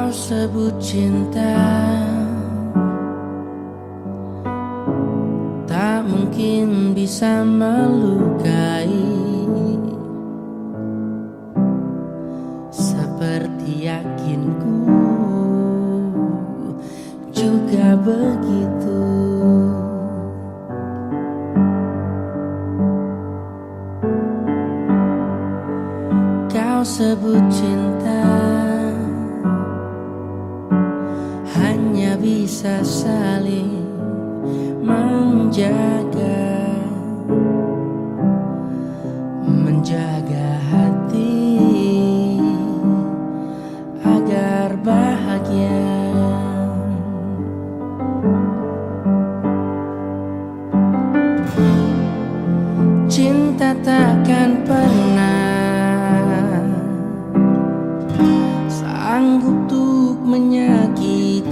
Kau sebut cinta, tak mungkin bisa melukai seperti yakinku juga begitu. Kau sebut cinta hanya bisa saling menjaga hati agar bahagia. Cinta takkan pernah sanggup untuk menyakiti.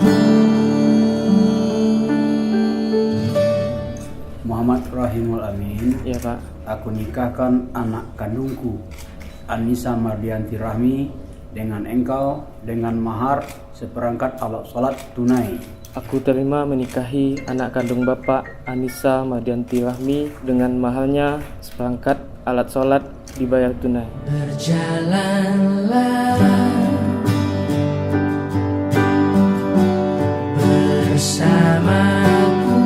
Muhammad Rahimul Amin. Iya Pak. Aku nikahkan anak kandungku Anissa Mardianti Rahmi dengan engkau dengan mahar seperangkat alat sholat tunai. Aku terima menikahi anak kandung Bapak Anissa Mardianti Rahmi dengan maharnya seperangkat alat sholat dibayar tunai. Berjalanlah bersamaku,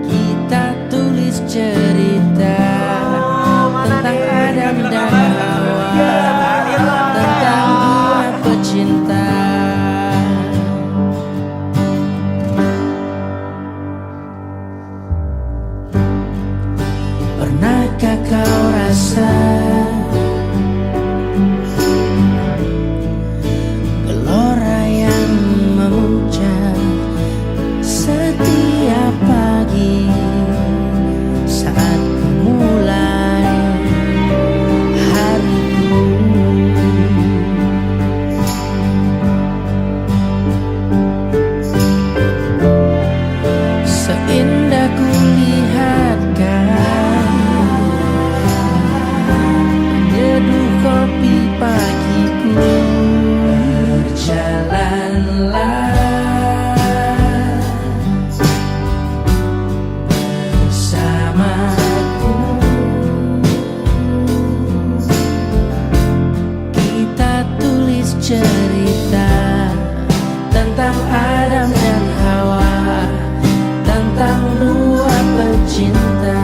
kita tulis cerita tentang Adam dan Hawa, tentang dua pecinta. Pernahkah kau rasa gelora yang memuncak setiap pagi saat mulai hariku? Seindah kulihatkan menyeduh kopi pagiku. Berjalanlah bersamaku, kita tulis cerita tentang Adam dan Hawa, tentang dua pecinta.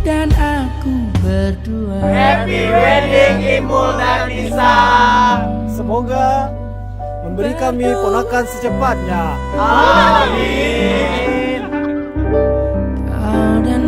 Dan aku berdua. Happy wedding Imul dan Nisa. Semoga memberi kami ponakan secepatnya. Amin. Kau dan